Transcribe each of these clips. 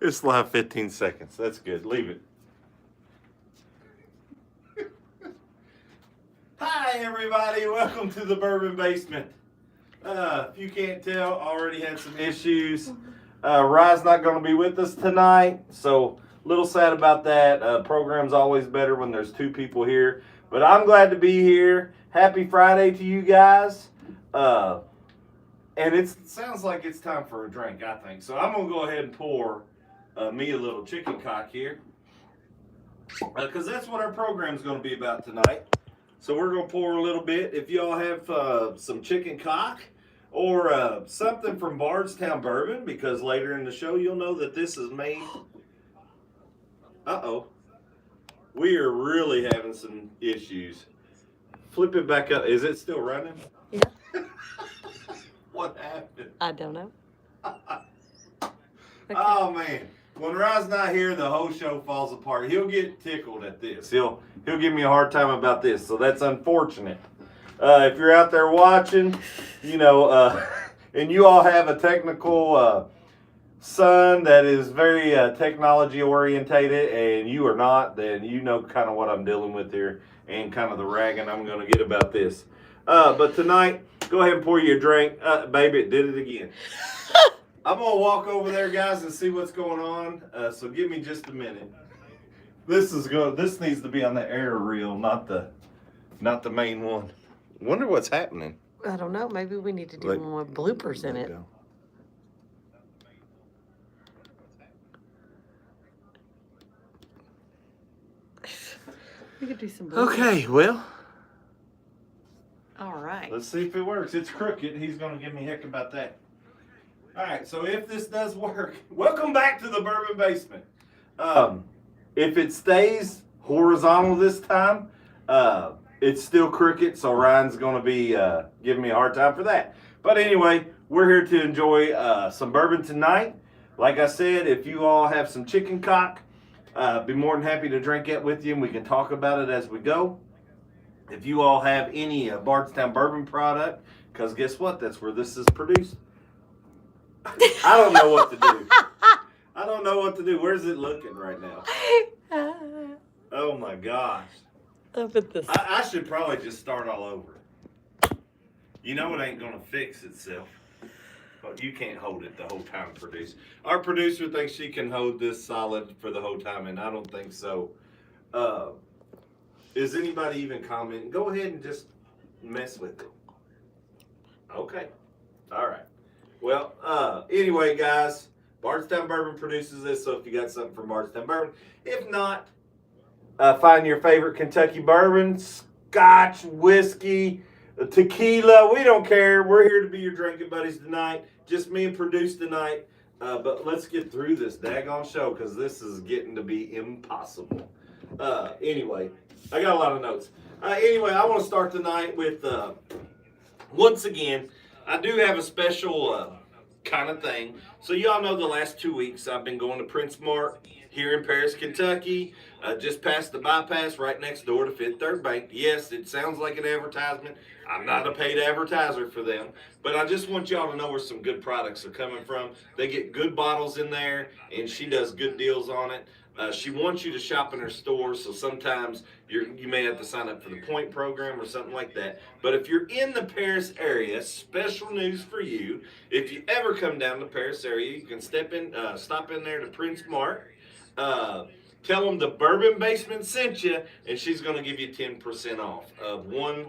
It's live 15 seconds. That's good. Leave it. Hi, everybody. Welcome to the Bourbon Basement. If you can't tell, already had some issues. Rye's not going to be with us tonight, so a little sad about that. Program's always better when there's two people here, but I'm glad to be here. Happy Friday to you guys. And it sounds like it's time for a drink, I think. So I'm going to go ahead and pour me a little chicken cock here, because that's what our program's going to be about tonight. So we're going to pour a little bit. If y'all have some chicken cock or something from Bardstown Bourbon, because later in the show you'll know that this is made. Uh-oh. We are really having some issues. Flip it back up. Is it still running? Yeah. What happened? I don't know. Okay. Oh man, when Rye's not here, the whole show falls apart. He'll get tickled at this. He'll give me a hard time about this. So that's unfortunate. If you're out there watching, you know, and you all have a technical son that is very technology orientated, and you are not, then you know kind of what I'm dealing with here and kind of the ragging I'm going to get about this. But tonight, go ahead and pour you a drink. Baby, it did it again. I'm going to walk over there, guys, and see what's going on. So give me just a minute. This needs to be on the air reel, not the main one. Wonder what's happening. I don't know. Maybe we need to do more bloopers in it. We could do some bloopers. Okay, well. All right. Let's see if it works. It's crooked. He's going to give me heck about that. All right, so if this does work, welcome back to the Bourbon Basement. If it stays horizontal this time, it's still crooked, so Ryan's going to be giving me a hard time for that. But anyway, we're here to enjoy some bourbon tonight. Like I said, if you all have some chicken cock, be more than happy to drink it with you, and we can talk about it as we go. If you all have any Bardstown Bourbon product, because guess what? That's where this is produced. I don't know what to do. I don't know what to do. Where's it looking right now? Oh my gosh. Up at this. I should probably just start all over. You know it ain't gonna fix itself. But you can't hold it the whole time, produce. Our producer thinks she can hold this solid for the whole time, and I don't think so. Is anybody even commenting? Go ahead and just mess with it. Okay. All right. Well, anyway, guys, Bardstown Bourbon produces this, so if you got something from Bardstown Bourbon. If not, find your favorite Kentucky bourbon, scotch, whiskey, tequila. We don't care. We're here to be your drinking buddies tonight. Just me and produce tonight. But let's get through this daggone show, because this is getting to be impossible. Anyway, I got a lot of notes. Anyway, I want to start tonight with, once again, I do have a special kind of thing. So y'all know the last 2 weeks I've been going to Prince Mart here in Paris, Kentucky, just past the bypass right next door to Fifth Third Bank. Yes, it sounds like an advertisement. I'm not a paid advertiser for them, but I just want y'all to know where some good products are coming from. They get good bottles in there, and she does good deals on it. She wants you to shop in her store, so sometimes you may have to sign up for the point program or something like that. But if you're in the Paris area, special news for you. If you ever come down to the Paris area, you can stop in there to Prince Mart. Tell them the Bourbon Basement sent you, and she's going to give you 10% off of one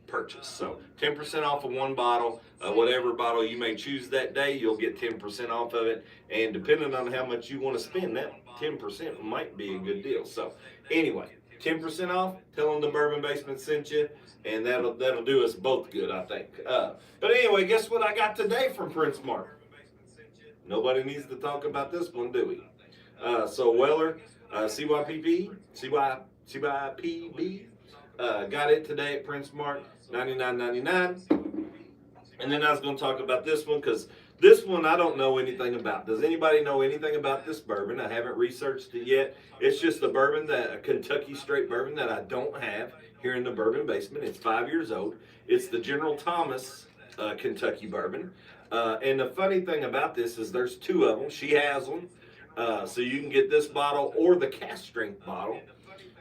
purchase. So 10% off of one bottle. Whatever bottle you may choose that day, you'll get 10% off of it. And depending on how much you want to spend, that 10% might be a good deal. So anyway, 10% off. Tell them the Bourbon Basement sent you, and that'll do us both good, I think. But anyway, guess what I got today from Prince Mart? Nobody needs to talk about this one, do we? So Weller, CYPB, got it today at Prince Mart, $99.99. And then I was going to talk about this one, because this one I don't know anything about. Does anybody know anything about this bourbon? I haven't researched it yet. It's just a bourbon, a Kentucky straight bourbon that I don't have here in the Bourbon Basement. It's 5 years old. It's the General Thomas Kentucky bourbon. And the funny thing about this is there's two of them. She has them. So you can get this bottle or the cast strength bottle.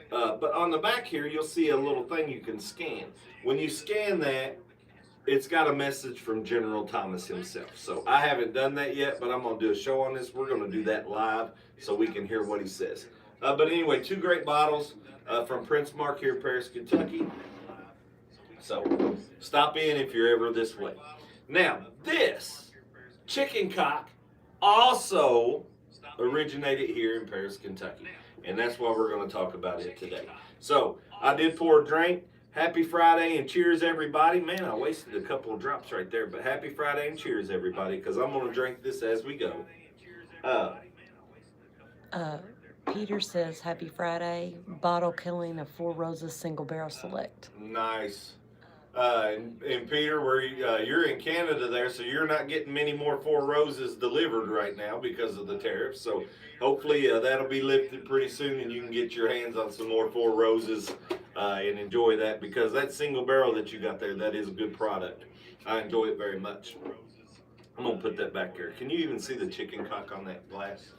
But on the back here, you'll see a little thing you can scan. When you scan that, it's got a message from General Thomas himself. So I haven't done that yet, but I'm going to do a show on this. We're going to do that live so we can hear what he says. But anyway, 2 great bottles from Prince Mark here in Paris, Kentucky. So stop in if you're ever this way. Now, this chicken cock also originated here in Paris, Kentucky. And that's why we're going to talk about it today. So I did pour a drink. Happy Friday and cheers, everybody. Man, I wasted a couple of drops right there, but happy Friday and cheers, everybody, because I'm going to drink this as we go. Peter says, happy Friday. Bottle killing of Four Roses Single Barrel Select. Nice. And Peter, you're in Canada there, so you're not getting many more Four Roses delivered right now because of the tariffs. So hopefully that'll be lifted pretty soon and you can get your hands on some more Four Roses and enjoy that, because that single barrel that you got there, that is a good product. I enjoy it very much. I'm going to put that back there. Can you even see the chicken cock on that glass?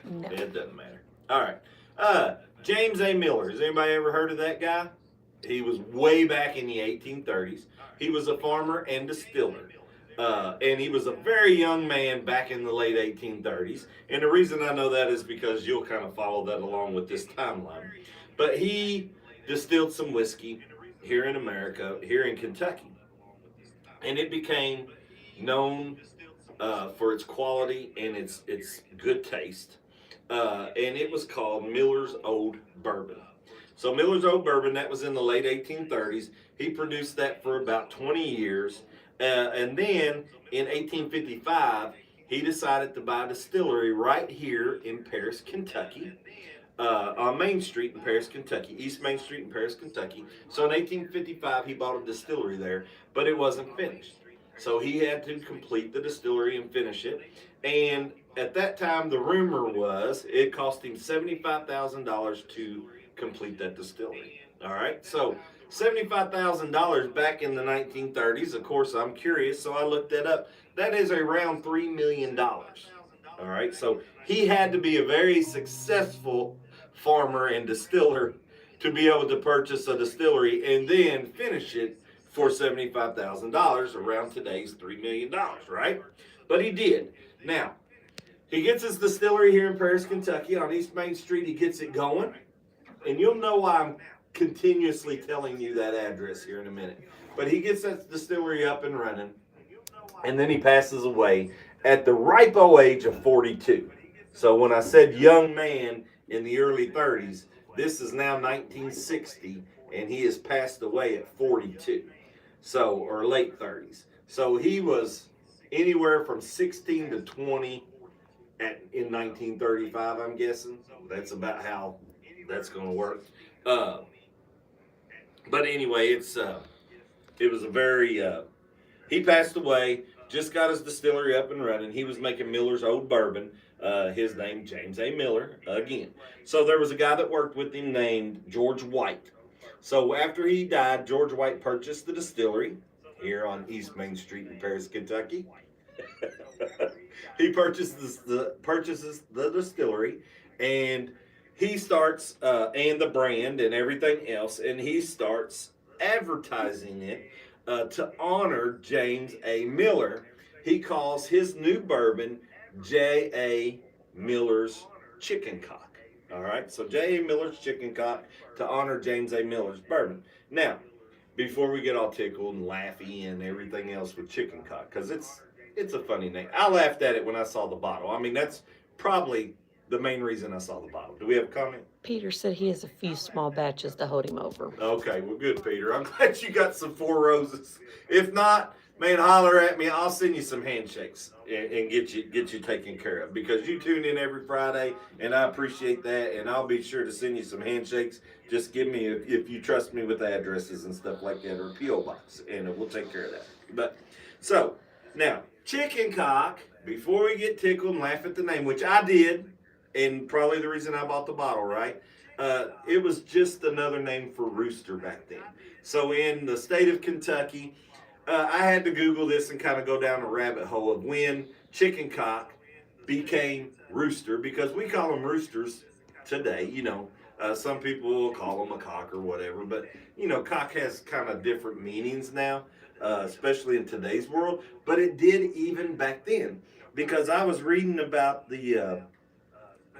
No. It doesn't matter. All right. James A. Miller. Has anybody ever heard of that guy? He was way back in the 1830s. He was a farmer and distiller. And he was a very young man back in the late 1830s. And the reason I know that is because you'll kind of follow that along with this timeline. But he distilled some whiskey here in America, here in Kentucky. And it became known for its quality and its good taste. And it was called Miller's Old Bourbon. So Miller's Old Bourbon, that was in the late 1830s. He produced that for about 20 years. And then in 1855, he decided to buy a distillery right here in Paris, Kentucky, on Main Street in Paris, Kentucky, East Main Street in Paris, Kentucky. So in 1855, he bought a distillery there, but it wasn't finished. So he had to complete the distillery and finish it. And at that time, the rumor was it cost him $75,000 to complete that distillery. All right, so $75,000 back in the 1930s. Of course, I'm curious, so I looked that up. That is around $3 million. All right, so he had to be a very successful farmer and distiller to be able to purchase a distillery and then finish it for $75,000, around today's $3 million, right? But he did. Now, he gets his distillery here in Paris, Kentucky on East Main Street. He gets it going. And you'll know why I'm continuously telling you that address here in a minute. But he gets that distillery up and running. And then he passes away at the ripe old age of 42. So when I said young man in the early 30s, this is now 1960. And he has passed away at 42. So, or late 30s. So he was anywhere from 16 to 20 in 1935, I'm guessing. That's about how that's going to work. But anyway, it was a very, he passed away, just got his distillery up and running. He was making Miller's Old Bourbon. His name, James A. Miller, again. So there was a guy that worked with him named George White. So after he died, George White purchased the distillery here on East Main Street in Paris, Kentucky. He purchases the distillery, and he starts, and the brand and everything else, and he starts advertising it to honor James A. Miller. He calls his new bourbon J.A. Miller's Chicken Cock. All right, so J.A. Miller's Chicken Cock to honor James A. Miller's bourbon. Now, before we get all tickled and laughy and everything else with Chicken Cock, because it's a funny name. I laughed at it when I saw the bottle. I mean, that's probably the main reason I saw the bottle. Do we have a comment? Peter said he has a few small batches to hold him over. Okay, well, good, Peter. I'm glad you got some Four Roses. If not, man, holler at me. I'll send you some handshakes and get you taken care of, because you tune in every Friday, and I appreciate that. And I'll be sure to send you some handshakes. Just give me, if you trust me with addresses and stuff like that, or a P.O. box, and we'll take care of that. But so now, Chicken Cock. Before we get tickled and laugh at the name, which I did, and probably the reason I bought the bottle, right? It was just another name for rooster back then. So in the state of Kentucky, I had to Google this and kind of go down a rabbit hole of when chicken cock became rooster, because we call them roosters today. Some people will call them a cock or whatever, but cock has kind of different meanings now, especially in today's world. But it did even back then, because I was reading about the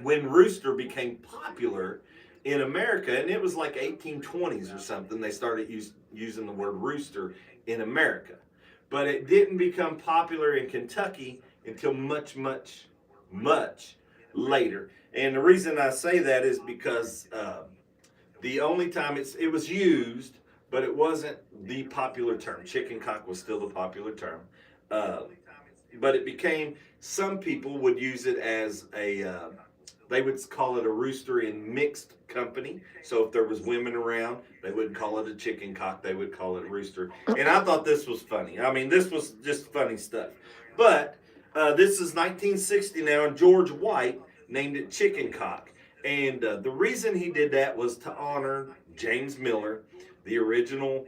when rooster became popular in America, and it was like 1820s or something. They started using the word rooster in America, but it didn't become popular in Kentucky until much, much, much later. And the reason I say that is because the only time it was used, but it wasn't the popular term. Chicken cock was still the popular term. But it became, some people would use it as they would call it a rooster in mixed company. So if there was women around, they wouldn't call it a chicken cock, they would call it a rooster. And I thought this was funny. I mean, this was just funny stuff. But this is 1960 now, and George White named it chicken cock. And the reason he did that was to honor James Miller, the original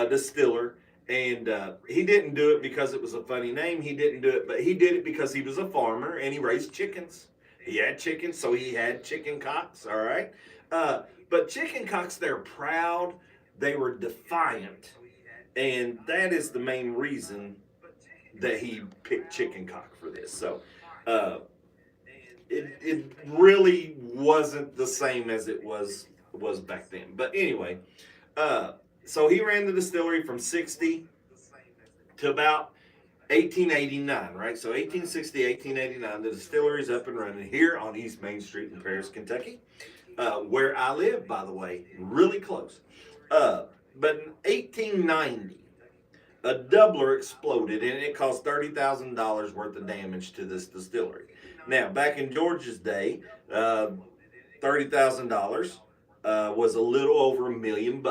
distiller. And he didn't do it because it was a funny name. He didn't do it, but he did it because he was a farmer and he raised chickens. He had chickens, so he had chicken cocks, all right? But chicken cocks, they're proud. They were defiant. And that is the main reason that he picked chicken cock for this. So it really wasn't the same as it was back then. But anyway, so he ran the distillery from 60 to about 1889, right? So 1860, 1889, the distillery's up and running here on East Main Street in Paris, Kentucky, where I live, by the way, really close. But in 1890, a doubler exploded, and it caused $30,000 worth of damage to this distillery. Now, back in George's day, $30,000 was a little over $1 million.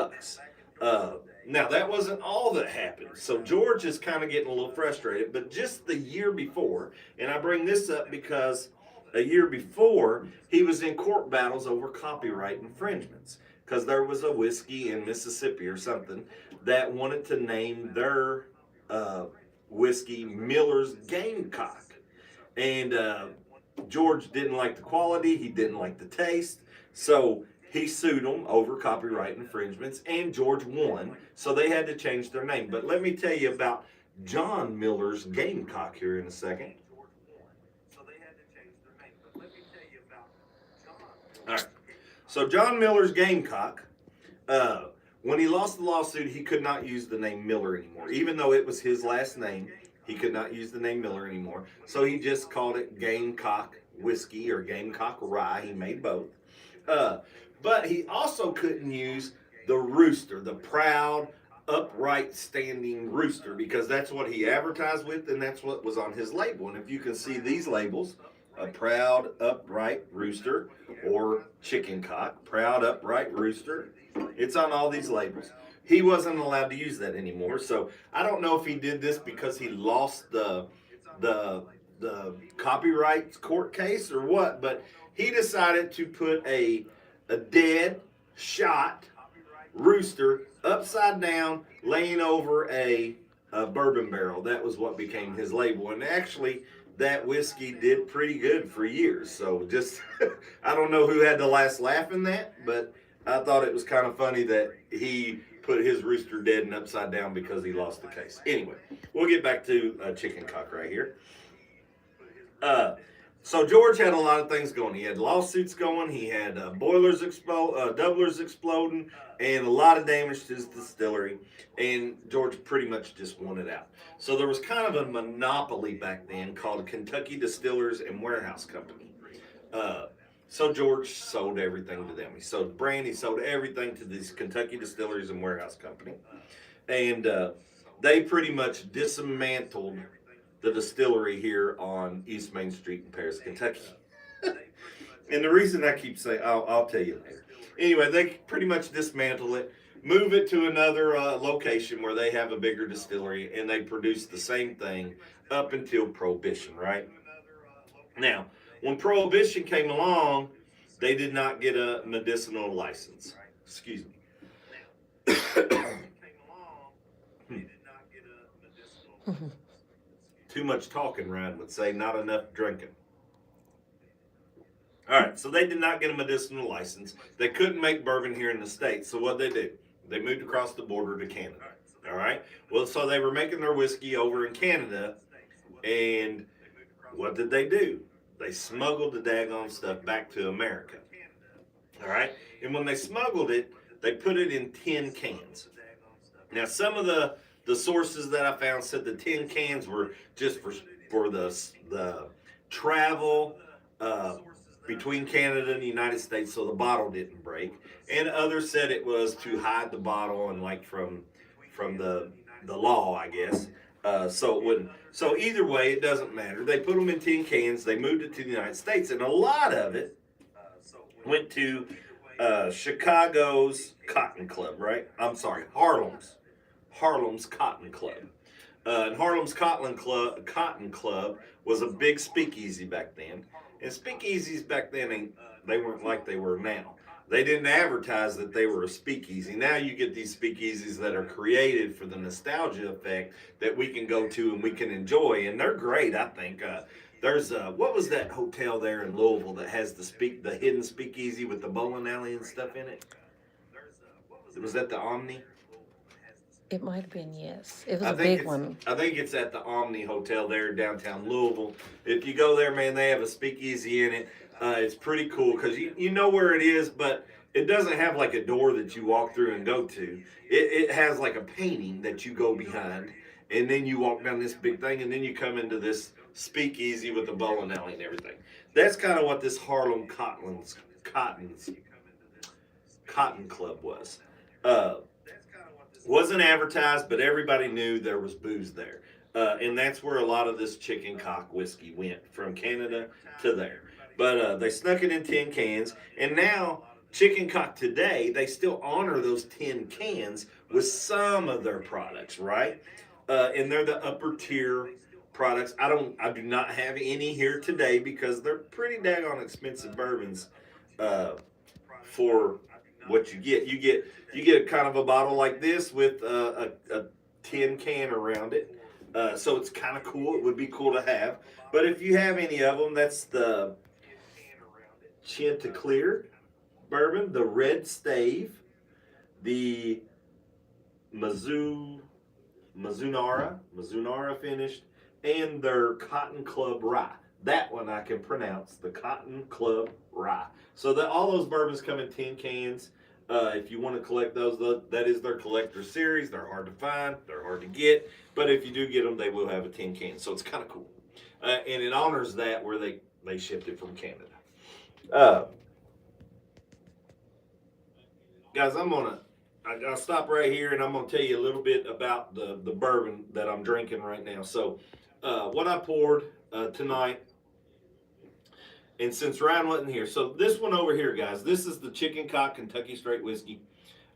Now, that wasn't all that happened. So George is kind of getting a little frustrated. But just the year before, and I bring this up because a year before, he was in court battles over copyright infringements. Because there was a whiskey in Mississippi or something that wanted to name their whiskey Miller's Gamecock. And George didn't like the quality. He didn't like the taste. So he sued them over copyright infringements, and George won, so they had to change their name. But let me tell you about John Miller's Gamecock here in a second. All right. So John Miller's Gamecock, when he lost the lawsuit, he could not use the name Miller anymore. Even though it was his last name, he could not use the name Miller anymore. So he just called it Gamecock Whiskey or Gamecock Rye. He made both. But he also couldn't use the rooster, the proud, upright, standing rooster, because that's what he advertised with, and that's what was on his label. And if you can see these labels, a proud, upright rooster, or chicken cock, proud, upright rooster, it's on all these labels. He wasn't allowed to use that anymore. So I don't know if he did this because he lost the copyright court case or what, but he decided to put a dead, shot rooster upside down, laying over a bourbon barrel. That was what became his label. And actually, that whiskey did pretty good for years. So just, I don't know who had the last laugh in that, but I thought it was kind of funny that he put his rooster dead and upside down because he lost the case. Anyway, we'll get back to chicken cock right here. So George had a lot of things going. He had lawsuits going. He had doublers exploding, and a lot of damage to his distillery. And George pretty much just won it out. So there was kind of a monopoly back then called Kentucky Distillers and Warehouse Company. So George sold everything to them. He sold brand. He sold everything to these Kentucky Distillers and Warehouse Company, and they pretty much dismantled the distillery here on East Main Street in Paris, Kentucky. And the reason I keep saying, I'll tell you later. Anyway, they pretty much dismantle it, move it to another location where they have a bigger distillery, and they produce the same thing up until Prohibition, right? Now, when Prohibition came along, they did not get a medicinal license. Excuse me. Too much talking, Ryan would say, not enough drinking. All right, so they did not get a medicinal license. They couldn't make bourbon here in the States. So what they do? They moved across the border to Canada. All right. Well, so they were making their whiskey over in Canada, and what did they do? They smuggled the daggone stuff back to America. All right. And when they smuggled it, they put it in tin cans. Now, some of the sources that I found said the tin cans were just for the travel between Canada and the United States, so the bottle didn't break. And others said it was to hide the bottle and like from the law, I guess. So it wouldn't. So either way, it doesn't matter. They put them in tin cans. They moved it to the United States, and a lot of it went to Chicago's Cotton Club, right? I'm sorry, Harlem's Cotton Club. And Harlem's Cotton Club was a big speakeasy back then. And speakeasies back then, they weren't like they were now. They didn't advertise that they were a speakeasy. Now you get these speakeasies that are created for the nostalgia effect that we can go to and we can enjoy. And they're great, I think. There's what was that hotel there in Louisville that has the hidden speakeasy with the bowling alley and stuff in it? Was that the Omni? It might have been, yes. It was I a think big one. I think it's at the Omni Hotel there in downtown Louisville. If you go there, man, they have a speakeasy in it. It's pretty cool because you know where it is, but it doesn't have like a door that you walk through and go to. It has like a painting that you go behind, and then you walk down this big thing, and then you come into this speakeasy with the bowling alley and everything. That's kind of what this Harlem Cotton Club was. Wasn't advertised, but everybody knew there was booze there. And that's where a lot of this chicken cock whiskey went, from Canada to there. But they snuck it in tin cans, and now chicken cock today, they still honor those tin cans with some of their products, right? And they're the upper tier products. I do not have any here today because they're pretty daggone expensive bourbons for what you get. You get a kind of a bottle like this with a tin can around it. So it's kind of cool. It would be cool to have. But if you have any of them, that's the Chanticleer bourbon, the Red Stave, the Mizunara finished, and their Cotton Club Rye. That one I can pronounce, the Cotton Club Rye. So all those bourbons come in tin cans. If you want to collect those, that is their collector series. They're hard to find. They're hard to get. But if you do get them, they will have a tin can. So it's kind of cool. And it honors that where they shipped it from Canada. Guys, I'll stop right here and I'm going to tell you a little bit about the bourbon that I'm drinking right now. So what I poured tonight, and since Ryan wasn't here, so this one over here, guys, this is the Chicken Cock Kentucky Straight Whiskey,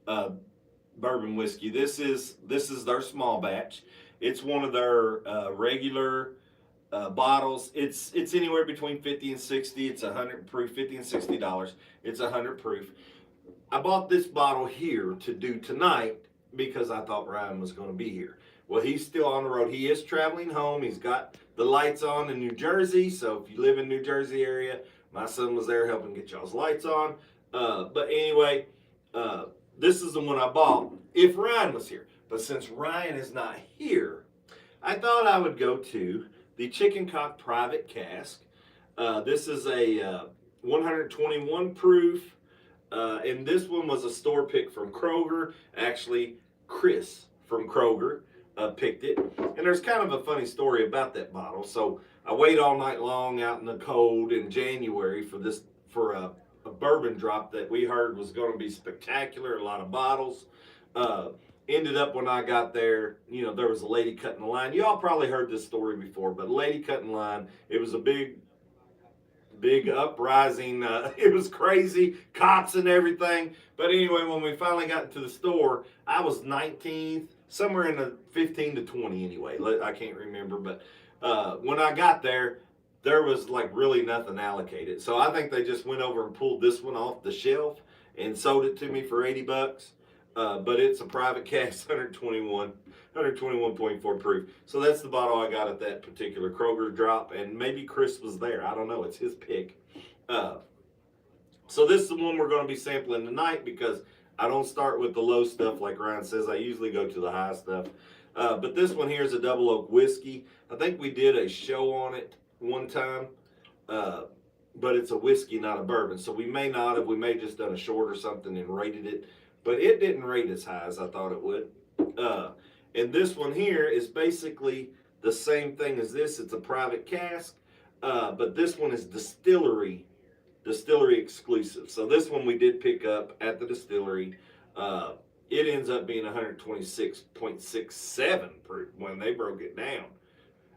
bourbon whiskey. This is their small batch. It's one of their regular bottles. It's anywhere between 50 and 60. It's 100 proof, $50 and $60. It's 100 proof. I bought this bottle here to do tonight because I thought Ryan was going to be here. Well, he's still on the road. He is traveling home. He's got the lights on in New Jersey. So if you live in New Jersey area, my son was there helping get y'all's lights on. But anyway, this is the one I bought if Ryan was here. But since Ryan is not here, I thought I would go to the Chicken Cock Private Cask. This is a 121 proof. And this one was a store pick from Kroger. Actually, Chris from Kroger picked it. And there's kind of a funny story about that bottle. So I waited all night long out in the cold in January for a bourbon drop that we heard was going to be spectacular. A lot of bottles. Ended up when I got there, there was a lady cutting the line. You all probably heard this story before, but a lady cutting line. It was a big uprising. It was crazy, cops and everything. But anyway, when we finally got into the store, I was 19th, somewhere in the 15 to 20 anyway. I can't remember. But when I got there was like really nothing allocated. So I think they just went over and pulled this one off the shelf and sold it to me for $80. But it's a private cask, 121.4 proof. So that's the bottle I got at that particular Kroger drop, and maybe Chris was there. I don't know. It's his pick. So this is the one we're going to be sampling tonight because I don't start with the low stuff like Ryan says. I usually go to the high stuff. But this one here is a double oak whiskey. I think we did a show on it one time. But it's a whiskey, not a bourbon. So we may not have. We may have just done a short or something and rated it. But it didn't rate as high as I thought it would. And this one here is basically the same thing as this. It's a private cask. But this one is distillery exclusive. So this one we did pick up at the distillery. It ends up being 126.67 when they broke it down.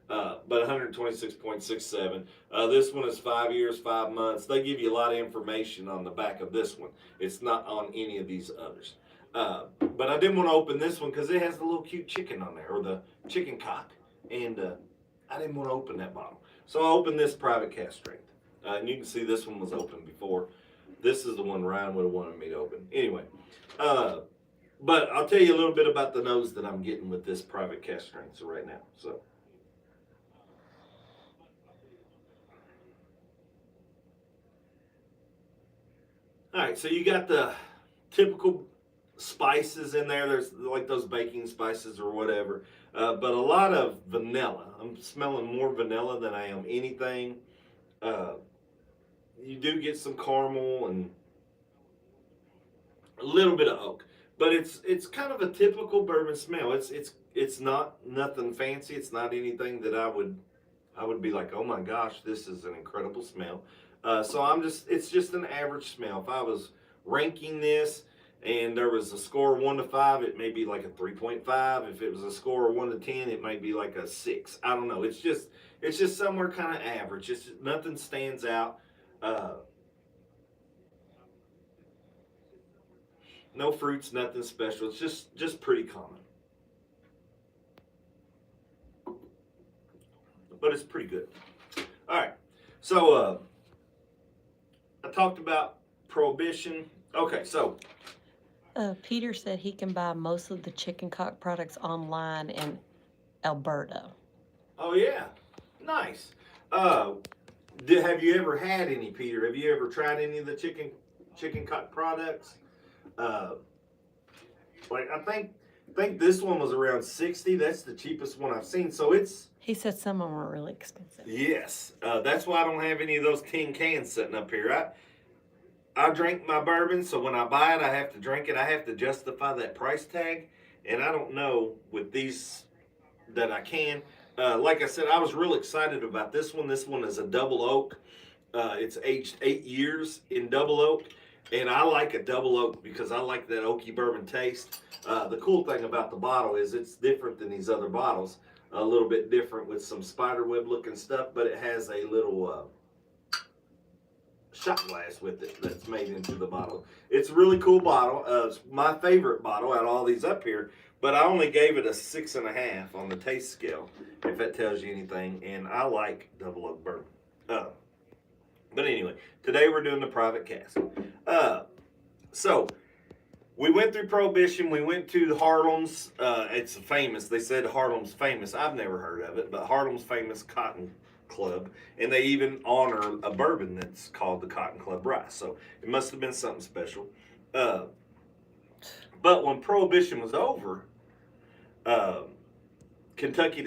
But 126.67. This one is 5 years, 5 months. They give you a lot of information on the back of this one. It's not on any of these others. But I didn't want to open this one because it has the little cute chicken on there, or the chicken cock. And I didn't want to open that bottle. So I opened this private cask strength. And you can see this one was open before. This is the one Ryan would have wanted me to open. Anyway, but I'll tell you a little bit about the nose that I'm getting with this private cask strength right now. So. All right, so you got the typical spices in there. There's like those baking spices or whatever, but a lot of vanilla. I'm smelling more vanilla than I am anything. You do get some caramel and a little bit of oak, but it's kind of a typical bourbon smell. It's not nothing fancy. It's not anything that I would be like, oh my gosh, this is an incredible smell. So it's just an average smell. If I was ranking this and there was a score of 1 to 5, it may be like a 3.5. If it was a score of 1 to 10, it might be like a 6. I don't know. It's just somewhere kind of average. It's just, nothing stands out. No fruits, nothing special. It's just pretty common. But it's pretty good. All right. So, I talked about Prohibition. Okay, so. Peter said he can buy most of the chicken cock products online in Alberta. Oh, yeah. Nice. Have you ever had any, Peter? Have you ever tried any of the chicken cock products? Like I think this one was around 60. That's the cheapest one I've seen. So it's. He said some of them were really expensive. Yes. That's why I don't have any of those tin cans sitting up here. I drink my bourbon, so when I buy it, I have to drink it. I have to justify that price tag. And I don't know with these that I can. Like I said, I was real excited about this one. This one is a double oak. It's aged 8 years in double oak. And I like a double oak because I like that oaky bourbon taste. The cool thing about the bottle is it's different than these other bottles. A little bit different with some spiderweb looking stuff, but it has a little shot glass with it that's made into the bottle. It's a really cool bottle. It's my favorite bottle out of all these up here, but I only gave it a 6.5 on the taste scale, if that tells you anything. And I like double oak bourbon. But anyway, today we're doing the private cask. So we went through Prohibition. We went to Harlem's. It's famous. They said Harlem's famous. I've never heard of it, but Harlem's famous Cotton Club. And they even honor a bourbon that's called the Cotton Club Rye. So it must have been something special. But when Prohibition was over, Kentucky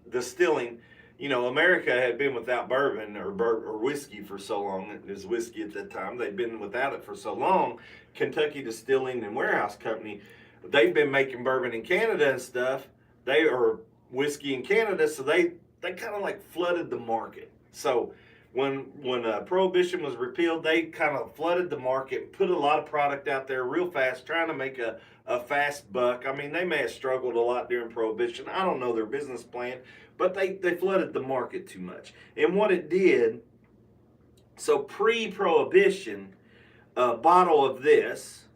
Distilling, you know, America had been without bourbon or whiskey for so long. It was whiskey at that time. They'd been without it for so long. Kentucky Distilling and Warehouse Company, they've been making bourbon in Canada and stuff. They are whiskey in Canada, so they kind of like flooded the market. So when Prohibition was repealed, they kind of flooded the market, put a lot of product out there real fast, trying to make a fast buck. I mean, they may have struggled a lot during Prohibition. I don't know their business plan, but they flooded the market too much. And what it did, so pre-Prohibition, a bottle of this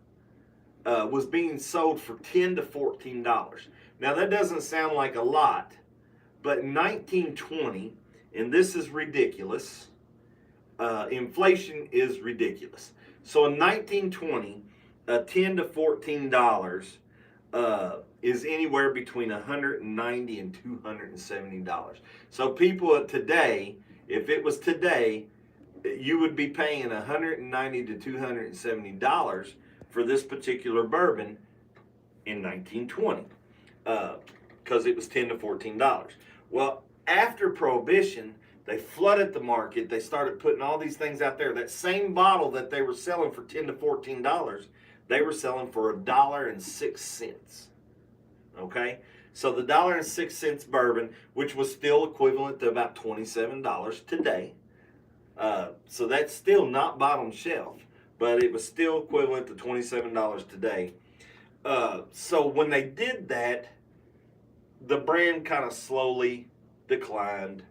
was being sold for $10 to $14. Now that doesn't sound like a lot, but in 1920, and this is ridiculous, inflation is ridiculous. So in 1920, $10 to $14 is anywhere between $190 and $270. So people today, if it was today, you would be paying $190 to $270 for this particular bourbon in 1920, because it was $10 to $14. Well, after Prohibition, they flooded the market. They started putting all these things out there. That same bottle that they were selling for $10 to $14, they were selling for $1.06. Okay, so the $1.06 bourbon, which was still equivalent to about $27 today. So that's still not bottom shelf, but it was still equivalent to $27 today. So when they did that, the brand kind of slowly declined.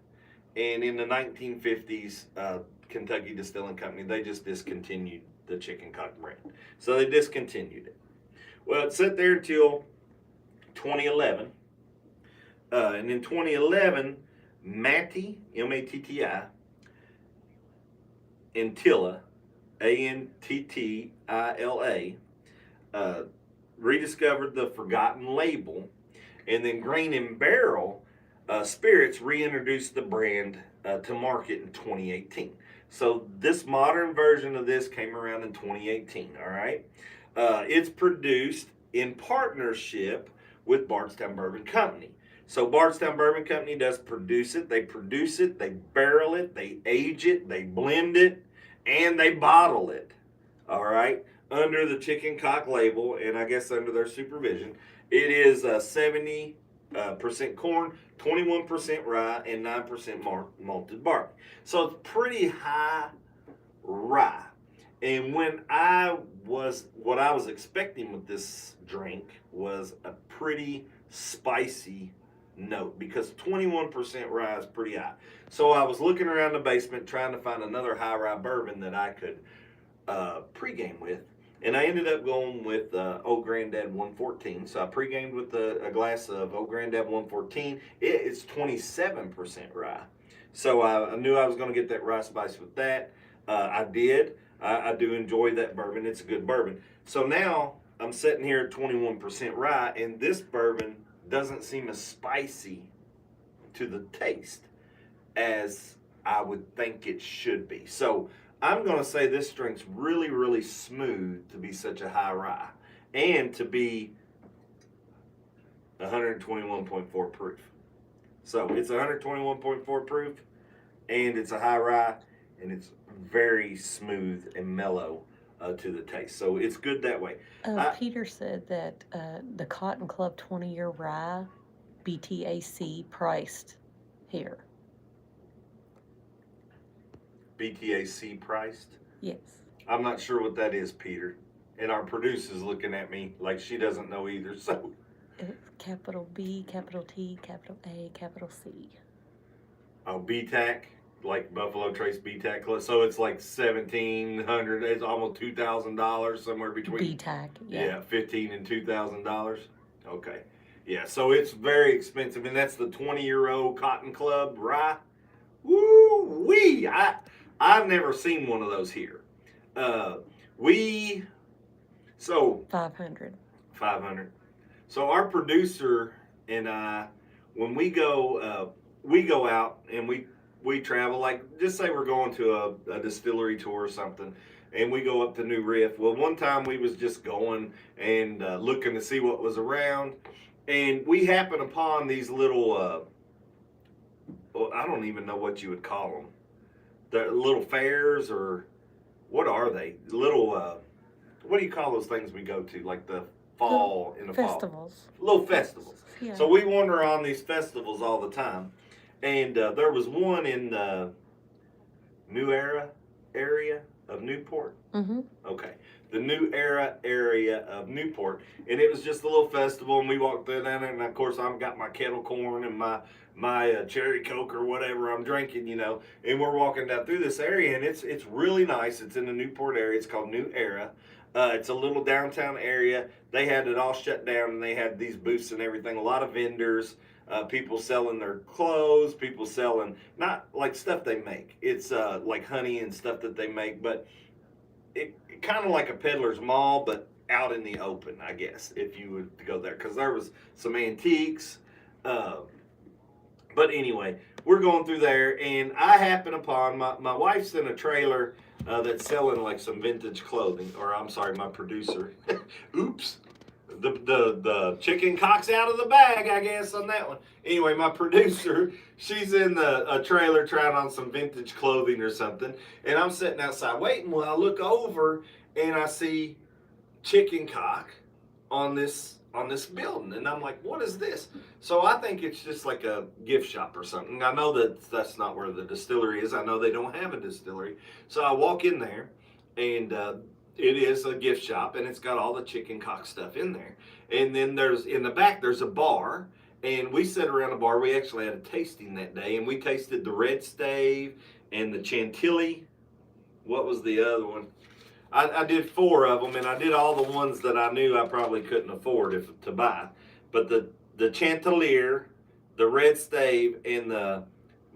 And in the 1950s, Kentucky Distilling Company, they just discontinued the Chicken Cock brand. So they discontinued it. Well, it sat there until 2011. And in 2011, Matti, M-A-T-T-I, Antilla, A-N-T-T-I-L-A, rediscovered the forgotten label, and then Grain and Barrel Spirits reintroduced the brand to market in 2018. So this modern version of this came around in 2018, all right? It's produced in partnership with Bardstown Bourbon Company. So Bardstown Bourbon Company does produce it, they barrel it, they age it, they blend it, and they bottle it, all right, under the Chicken Cock label, and I guess under their supervision. It is 70% corn, 21% rye, and 9% malted barley. So it's pretty high rye. And what I was expecting with this drink was a pretty spicy note, because 21% rye is pretty high. So I was looking around the basement trying to find another high rye bourbon that I could pregame with, and I ended up going with Old Grandad 114. So I pregamed with a glass of Old Grandad 114. It's 27% rye. So I knew I was going to get that rye spice with that. I did. I do enjoy that bourbon. It's a good bourbon. So now I'm sitting here at 21% rye, and this bourbon doesn't seem as spicy to the taste as I would think it should be. So I'm going to say this drink's really, really smooth to be such a high rye, and to be 121.4 proof. So it's 121.4 proof, and it's a high rye, and it's very smooth and mellow to the taste. So it's good that way. Peter said that the Cotton Club 20-year rye, BTAC priced here. BTAC priced? Yes. I'm not sure what that is, Peter. And our producer's looking at me like she doesn't know either. So It's capital B, capital T, capital A, capital C. Oh, BTAC, like Buffalo Trace BTAC. So it's like $1,700. It's almost $2,000, somewhere between. BTAC, Yeah, $1,500 and $2,000. Okay. Yeah, so it's very expensive, and that's the 20-year-old Cotton Club rye. Woo wee! I've never seen one of those here. 500. 500. So our producer and I, when we go out and we travel, like just say we're going to a distillery tour or something, and we go up to New Riff. Well, one time we was just going and looking to see what was around, and we happened upon these little, well, I don't even know what you would call them. The little fairs, or what are they? Little, what do you call those things we go to, like the fall, in the Festivals. fall? Little festivals. Yeah. So we wander on these festivals all the time. And there was one in the New Era area of Newport. Mm-hmm. Okay. The New Era area of Newport. And it was just a little festival, and we walked through down there, and of course I've got my kettle corn and my cherry Coke or whatever I'm drinking, you know, and we're walking down through this area, and it's really nice. It's in the Newport area. It's called New Era. It's a little downtown area. They had it all shut down, and they had these booths and everything. A lot of vendors, people selling their clothes, people selling, not like stuff they make. It's like honey and stuff that they make, but it kind of like a peddler's mall, but out in the open, I guess, if you would go there. Because there was some antiques, but But anyway, we're going through there, and I happen upon my wife's in a trailer that's selling like some vintage clothing, or I'm sorry, my producer. Oops. The chicken cock's out of the bag, I guess, on that one. Anyway, my producer, she's in a trailer trying on some vintage clothing or something, and I'm sitting outside waiting. Well, I look over and I see chicken cock on this building, and I'm like, what is this? So I think it's just like a gift shop or something. I know that that's not where the distillery is. I know they don't have a distillery. So I walk in there, and it is a gift shop, and it's got all the chicken cock stuff in there. And then there's in the back there's a bar, and we sat around the bar. We actually had a tasting that day, and we tasted the red stave and the chantilly. What was the other one? I did 4 of them, and I did all the ones that I knew I probably couldn't afford to buy. But the Chanticleer, the Red Stave, and the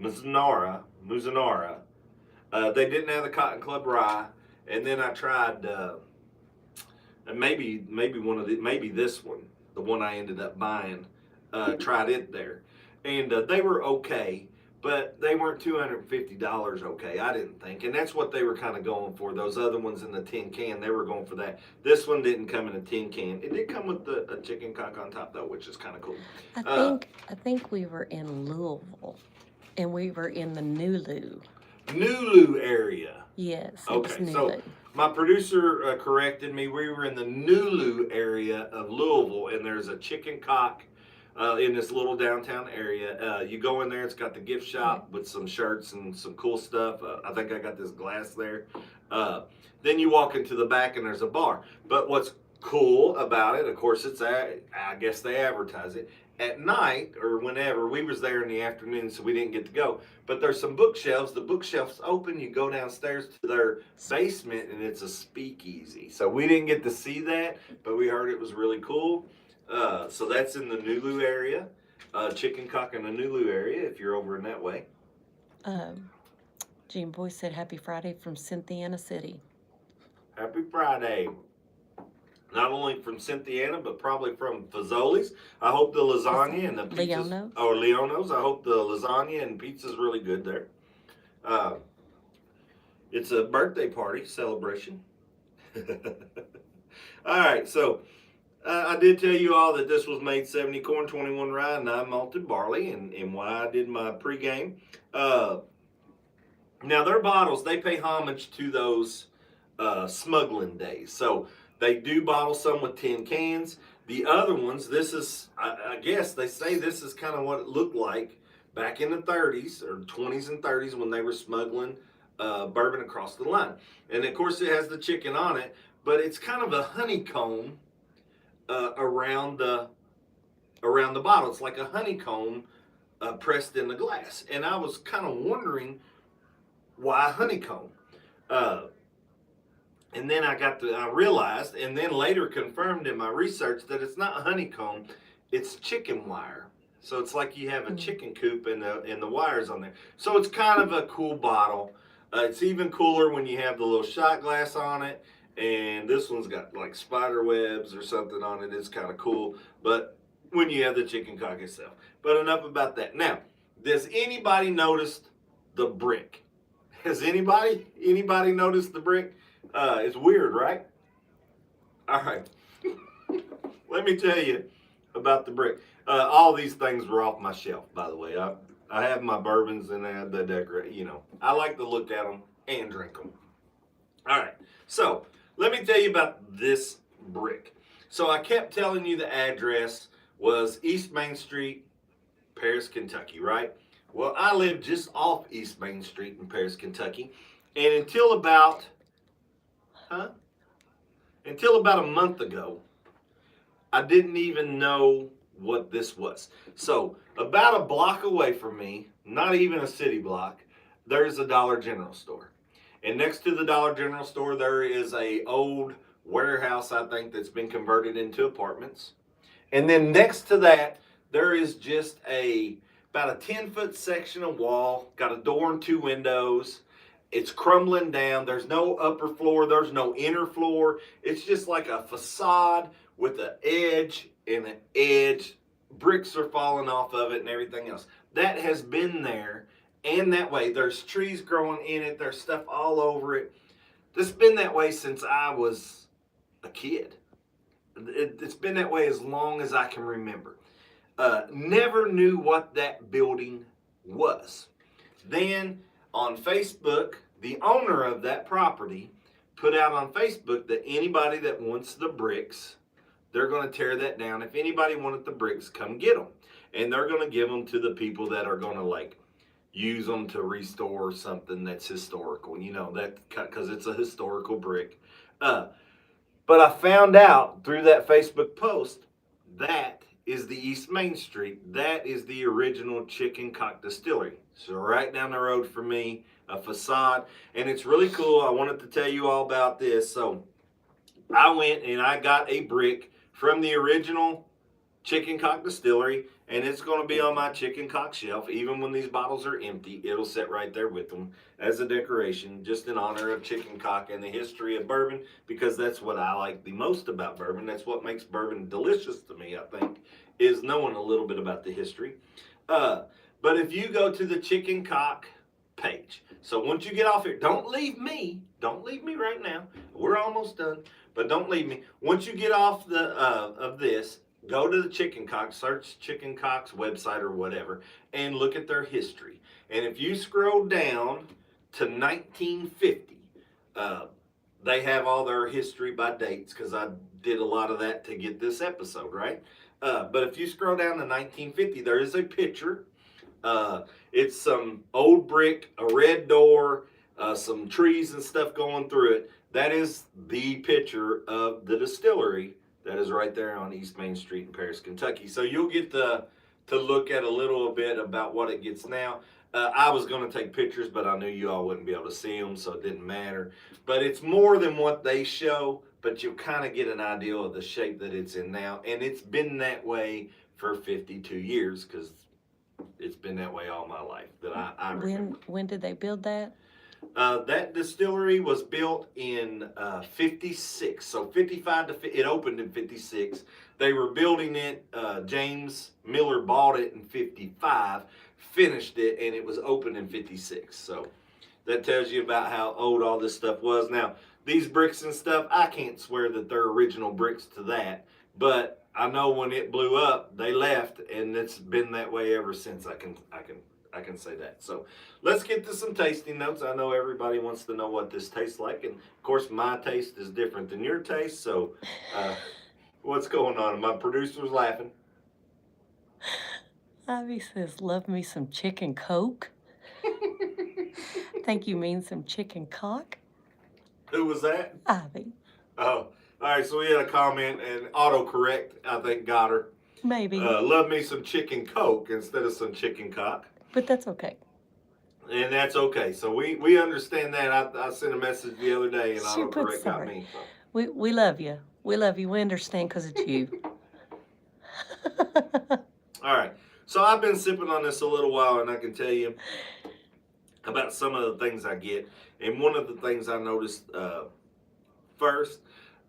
Muzanara, they didn't have the Cotton Club Rye. And then I tried, and maybe this one, the one I ended up buying, tried it there, and they were okay. But they weren't $250 okay, I didn't think. And that's what they were kind of going for. Those other ones in the tin can, they were going for that. This one didn't come in a tin can. It did come with a chicken cock on top, though, which is kind of cool. I think we were in Louisville, and we were in the Nulu area. Yes, Okay, it's so my producer corrected me. We were in the Nulu area of Louisville, and there's a chicken cock in this little downtown area. You go in there, it's got the gift shop with some shirts and some cool stuff. I think I got this glass there. Then you walk into the back and there's a bar. But what's cool about it, of course, I guess they advertise it. At night or whenever, we was there in the afternoon, so we didn't get to go. But there's some bookshelves. The bookshelves open. You go downstairs to their basement, and it's a speakeasy. So we didn't get to see that, but we heard it was really cool. So that's in the Nulu area, chicken cock in the Nulu area, if you're over in that way. Gene Boy said Happy Friday from Cynthiana City. Happy Friday. Not only from Cynthiana, but probably from Fazoli's. I hope the lasagna and the pizza. Leono's. I hope the lasagna and pizza is really good there. It's a birthday party celebration. All right, so I did tell you all that this was made 70 corn, 21 rye, 9 malted barley, and why I did my pregame. Now, their bottles, they pay homage to those smuggling days. So they do bottle some with tin cans. The other ones, this is, I guess they say this is kind of what it looked like back in the 30s or 20s and 30s when they were smuggling bourbon across the line. And of course, it has the chicken on it, but it's kind of a honeycomb around the bottle. It's like a honeycomb pressed in the glass. And I was kind of wondering why honeycomb. And then I realized, and then later confirmed in my research, that it's not honeycomb, it's chicken wire. So it's like you have a chicken coop and the wires on there. So it's kind of a cool bottle. It's even cooler when you have the little shot glass on it. And this one's got like spider webs or something on it. It's kind of cool. But when you have the chicken cock itself. But enough about that. Now, does anybody notice the brick? Has anybody noticed the brick? It's weird, right? All right. Let me tell you about the brick. All these things were off my shelf, by the way. I have my bourbons and I have the decorate. I like to look at them and drink them. All right. So let me tell you about this brick. So I kept telling you the address was East Main Street, Paris, Kentucky, right? Well, I live just off East Main Street in Paris, Kentucky. And until about a month ago, I didn't even know what this was. So about a block away from me, not even a city block, there's a Dollar General store. And next to the Dollar General store, there is a old warehouse, I think, that's been converted into apartments. And then next to that, there is just about a 10-foot section of wall, got a door and 2 windows. It's crumbling down. There's no upper floor. There's no inner floor. It's just like a facade with an edge and an edge bricks are falling off of it and everything else. That has been there, and that way there's trees growing in it. There's stuff all over it. It's been that way since I was a kid. It's been that way as long as I can remember. Never knew what that building was. Then on Facebook, the owner of that property put out on Facebook that anybody that wants the bricks, they're going to tear that down. If anybody wanted the bricks, come get them. And they're going to give them to the people that are going to like use them to restore something that's historical, that because it's a historical brick. But I found out through that Facebook post that is the East Main Street. That is the original Chicken Cock Distillery. So right down the road from me, a facade, and it's really cool. I wanted to tell you all about this. So I went and I got a brick from the original Chicken Cock Distillery, and it's going to be on my Chicken Cock shelf. Even when these bottles are empty, it'll sit right there with them as a decoration, just in honor of Chicken Cock and the history of bourbon, because that's what I like the most about bourbon. That's what makes bourbon delicious to me, I think, is knowing a little bit about the history. But if you go to the Chicken Cock page, so once you get off here, don't leave me right now. We're almost done, but don't leave me. Once you get off of this, go to the Chicken Cock, search Chicken Cock's website or whatever, and look at their history. And if you scroll down to 1950, they have all their history by dates, because I did a lot of that to get this episode, right? But if you scroll down to 1950, there is a picture. It's some old brick, a red door, some trees and stuff going through it. That is the picture of the distillery that is right there on East Main Street in Paris, Kentucky. So you'll get to look at a little bit about what it gets now. I was going to take pictures, but I knew you all wouldn't be able to see them, so it didn't matter. But it's more than what they show, but you'll kind of get an idea of the shape that it's in now. And it's been that way for 52 years, because it's been that way all my life that I remember. When did they build that? That distillery was built in 56, so 55 to it opened in 56. They were building it. James Miller bought it in 55, finished it, and it was opened in 56. So that tells you about how old all this stuff was. Now, these bricks and stuff, I can't swear that they're original bricks to that, but I know when it blew up, they left, and it's been that way ever since. I can say that. So let's get to some tasting notes. I know everybody wants to know what this tastes like, and of course my taste is different than your taste. So what's going on? My producer's laughing. Ivy says, "Love me some chicken coke." Think you mean some chicken cock? Who was that? Ivy. Oh, all right. So we had a comment, and autocorrect, I think, got her. Maybe. Love me some chicken coke instead of some chicken cock. But that's okay. And that's okay. So we understand that. I sent a message the other day, and She put autocorrect got sorry. me. So. We love you. We love you. We understand because it's you. All right. So I've been sipping on this a little while, and I can tell you about some of the things I get. And one of the things I noticed first,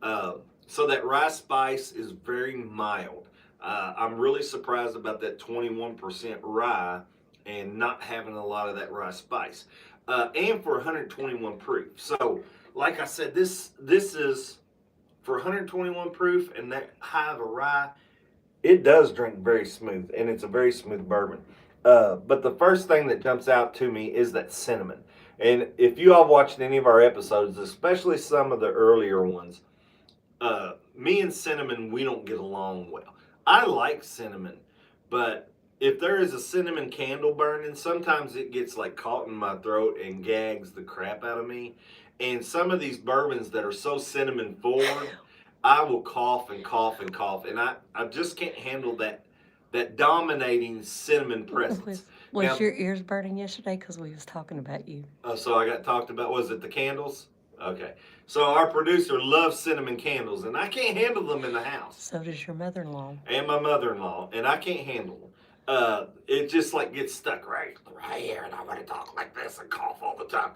so that rye spice is very mild. I'm really surprised about that 21% rye and not having a lot of that rye spice. And for 121 proof. So, like I said, this is for 121 proof and that high of a rye. It does drink very smooth, and it's a very smooth bourbon. But the first thing that jumps out to me is that cinnamon. And if you all watched any of our episodes, especially some of the earlier ones, me and cinnamon, we don't get along well. I like cinnamon, but if there is a cinnamon candle burning, sometimes it gets like caught in my throat and gags the crap out of me. And some of these bourbons that are so cinnamon forward, I will cough and cough and cough, and I just can't handle that dominating cinnamon presence. Was Now, your ears burning yesterday because we was talking about you? so I got talked about, was it the candles? Okay. So our producer loves cinnamon candles, and I can't handle them in the house. So does your mother-in-law. And my mother-in-law, and I can't handle them. It just like gets stuck right here, and I want to talk like this and cough all the time.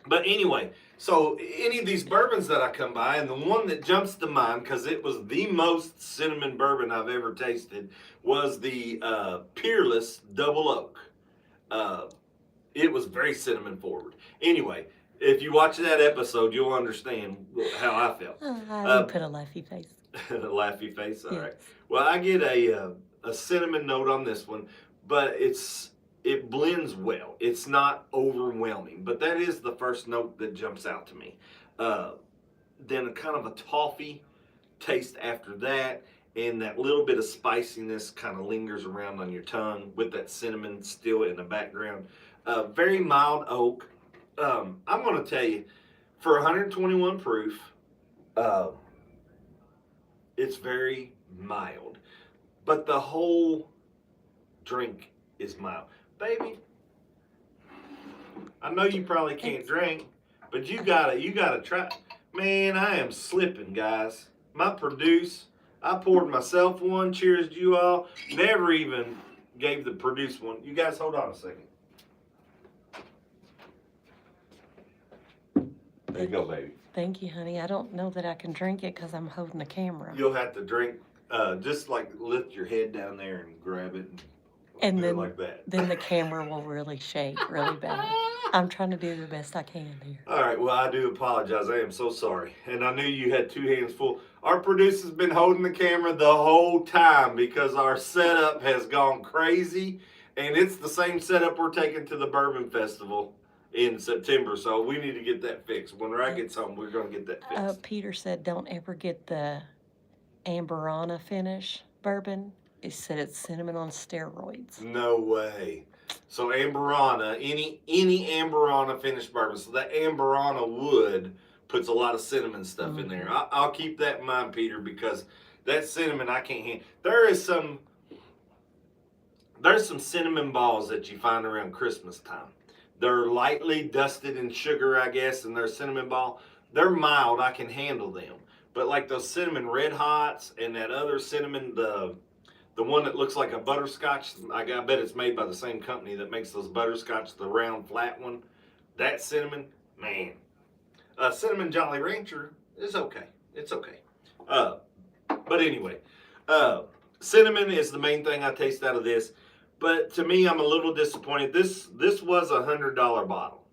But anyway, so any of these bourbons that I come by, and the one that jumps to mind because it was the most cinnamon bourbon I've ever tasted was the Peerless Double Oak. Uh, it was very cinnamon forward. Anyway, if you watch that episode, you'll understand how I felt. I would put a laughy face. Laughy face. All Yes. right. Well, I get a cinnamon note on this one, but it blends well. It's not overwhelming, but that is the first note that jumps out to me. Then a kind of a toffee taste after that, and that little bit of spiciness kind of lingers around on your tongue with that cinnamon still in the background. Very mild oak. I'm going to tell you, for 121 proof, it's very mild, but the whole drink is mild. Baby, I know you probably can't drink, but you gotta try. Man, I am slipping, guys. My produce, I poured myself one. Cheers to you all. Never even gave the produce one. You guys, hold on a second. There you go, baby. Thank you, honey. I don't know that I can drink it because I'm holding the camera. You'll have to drink. Just like lift your head down there and grab it, And do it then, like that. then the camera will really shake really bad. I'm trying to do the best I can here. All right, well, I do apologize. I am so sorry. And I knew you had two hands full. Our producer's been holding the camera the whole time because our setup has gone crazy. And it's the same setup we're taking to the Bourbon Festival in September. So we need to get that fixed. When Rye gets home, we're going to get that fixed. Peter said don't ever get the Amberana finish bourbon. He said it's cinnamon on steroids. No way. So Amberana, any Amberana finished bourbon. So that Amberana wood puts a lot of cinnamon stuff in there. I'll keep that in mind, Peter, because that cinnamon I can't handle. There's some cinnamon balls that you find around Christmas time. They're lightly dusted in sugar, I guess, and they're cinnamon ball. They're mild. I can handle them. But like those cinnamon Red Hots and that other cinnamon, the one that looks like a butterscotch, I bet it's made by the same company that makes those butterscotch, the round flat one. That cinnamon, man. Cinnamon Jolly Rancher is okay. It's okay. But anyway, cinnamon is the main thing I taste out of this. But to me, I'm a little disappointed. This was a $100 bottle.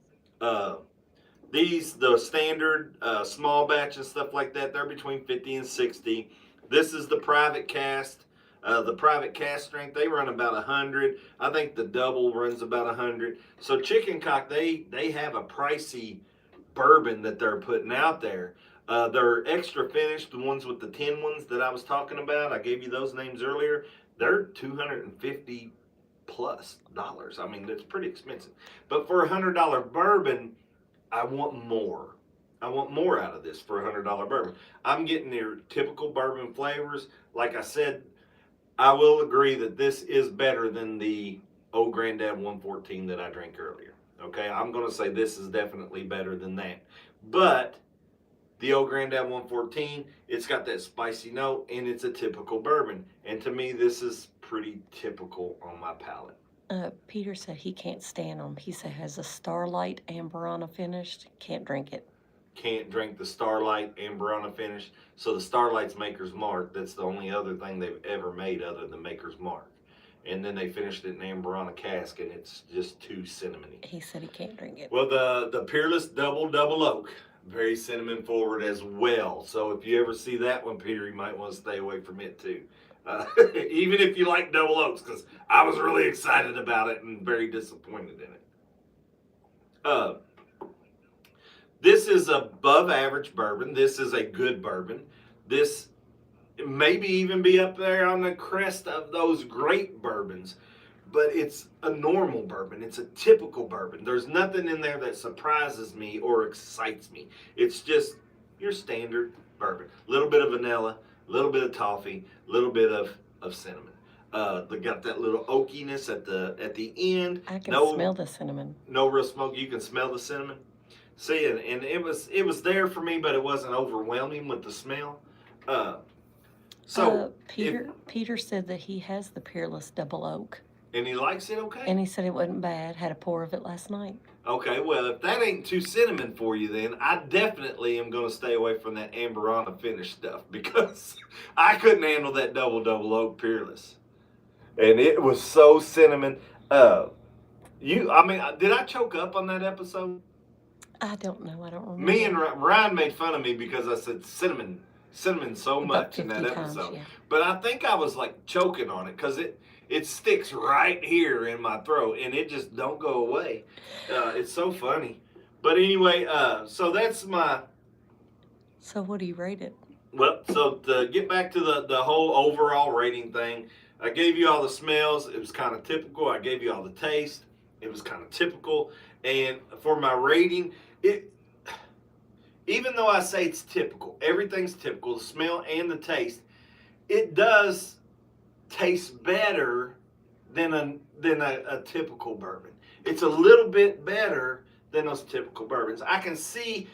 The standard small batch and stuff like that, they're between 50 and 60. This is the private cast. The private cast strength, they run about 100. I think the double runs about 100. So Chicken Cock, they have a pricey bourbon that they're putting out there. They're extra finished, the ones with the tin ones that I was talking about. I gave you those names earlier. They're $250 plus. I mean, that's pretty expensive. But for a $100 bourbon, I want more. I want more out of this for a $100 bourbon. I'm getting their typical bourbon flavors. Like I said, I will agree that this is better than the Old Granddad 114 that I drank earlier. Okay, I'm going to say this is definitely better than that. But the Old Granddad 114, it's got that spicy note, and it's a typical bourbon. And to me, this is pretty typical on my palate. Peter said he can't stand them. He said has a Starlight Amberana finished. Can't drink it. Can't drink the Starlight Amberana finish. So the Starlight's Maker's Mark. That's the only other thing they've ever made other than Maker's Mark. And then they finished it in Amberana cask, and it's just too cinnamony. He said he can't drink it. Well, the Peerless Double Oak, very cinnamon forward as well. So if you ever see that one, Peter, you might want to stay away from it too. Even if you like double oaks, because I was really excited about it and very disappointed in it. This is above average bourbon. This is a good bourbon. This maybe even be up there on the crest of those great bourbons, but it's a normal bourbon. It's a typical bourbon. There's nothing in there that surprises me or excites me. It's just your standard bourbon. A little bit of vanilla, a little bit of toffee, a little bit of cinnamon. They got that little oakiness at the end. I can smell the cinnamon. No real smoke. You can smell the cinnamon. See, and it was there for me, but it wasn't overwhelming with the smell. Peter said that he has the Peerless Double Oak. And he likes it, okay? And he said it wasn't bad. Had a pour of it last night. Okay, well, if that ain't too cinnamon for you, then I definitely am going to stay away from that Amberana finish stuff because I couldn't handle that double oak Peerless, and it was so cinnamon. I mean, did I choke up on that episode? I don't know. I don't remember. Me and Ryan made fun of me because I said cinnamon so About much in 50 that times, episode. yeah. But I think I was like choking on it because it sticks right here in my throat and it just don't go away. It's so funny. But anyway, so that's my. So what do you rate it? Well, so to get back to the whole overall rating thing, I gave you all the smells. It was kind of typical. I gave you all the taste. It was kind of typical. And for my rating, even though I say it's typical, everything's typical, the smell and the taste, it does taste better than a typical bourbon. It's a little bit better than those typical bourbons. I can see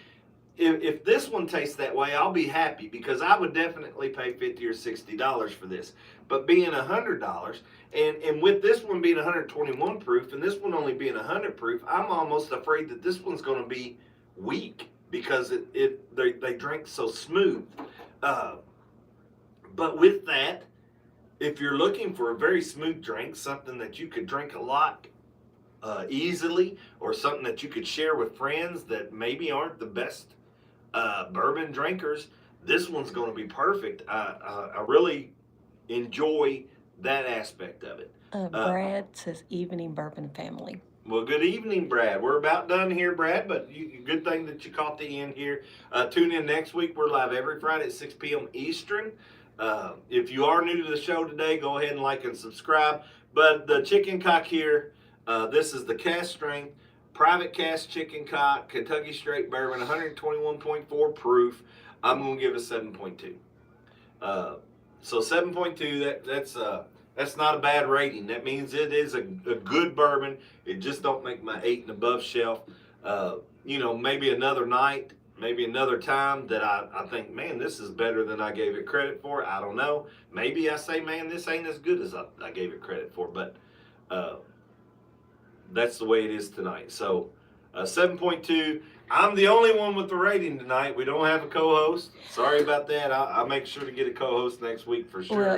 if this one tastes that way, I'll be happy because I would definitely pay $50 or $60 for this. But being $100, and with this one being 121 proof and this one only being 100 proof, I'm almost afraid that this one's going to be weak because they drink so smooth. But with that, if you're looking for a very smooth drink, something that you could drink a lot easily, or something that you could share with friends that maybe aren't the best bourbon drinkers, this one's going to be perfect. I really enjoy that aspect of it. Brad says evening bourbon family. Well, good evening, Brad. We're about done here, Brad, but good thing that you caught the end here. Tune in next week. We're live every Friday at 6 p.m. Eastern. If you are new to the show today, go ahead and like and subscribe. But the chicken cock here, this is the cast strength, private cast chicken cock, Kentucky straight bourbon, 121.4 proof. I'm going to give it a 7.2. So 7.2, that's not a bad rating. That means it is a good bourbon. It just don't make my 8 and above shelf. Maybe another night, maybe another time that I think, man, this is better than I gave it credit for. I don't know. Maybe I say, man, this ain't as good as I gave it credit for. But that's the way it is tonight. So 7.2. I'm the only one with the rating tonight. We don't have a co-host. Sorry about that. I'll make sure to get a co-host next week for sure. Well,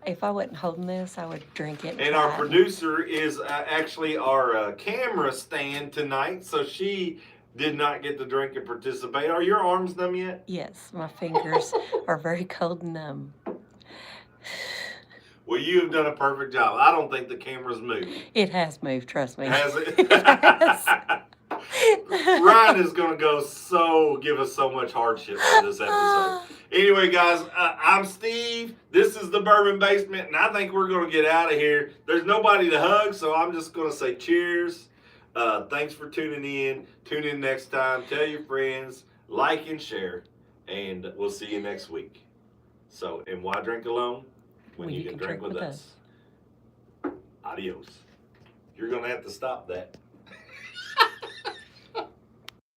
if I wasn't holding this, I would drink it. And our producer is actually our camera stand tonight, so she did not get to drink and participate. Are your arms numb yet? Yes, my fingers are very cold and numb. Well, you have done a perfect job. I don't think the camera's moved. It has moved, trust me. Has it? It has. Ryan is going to give us so much hardship for this episode. Anyway, guys, I'm Steve. This is the Bourbon Basement, and I think we're going to get out of here. There's nobody to hug, so I'm just going to say cheers. Thanks for tuning in. Tune in next time. Tell your friends, like and share, and we'll see you next week. So, and why drink alone when you can drink with us? Adios. You're going to have to stop that.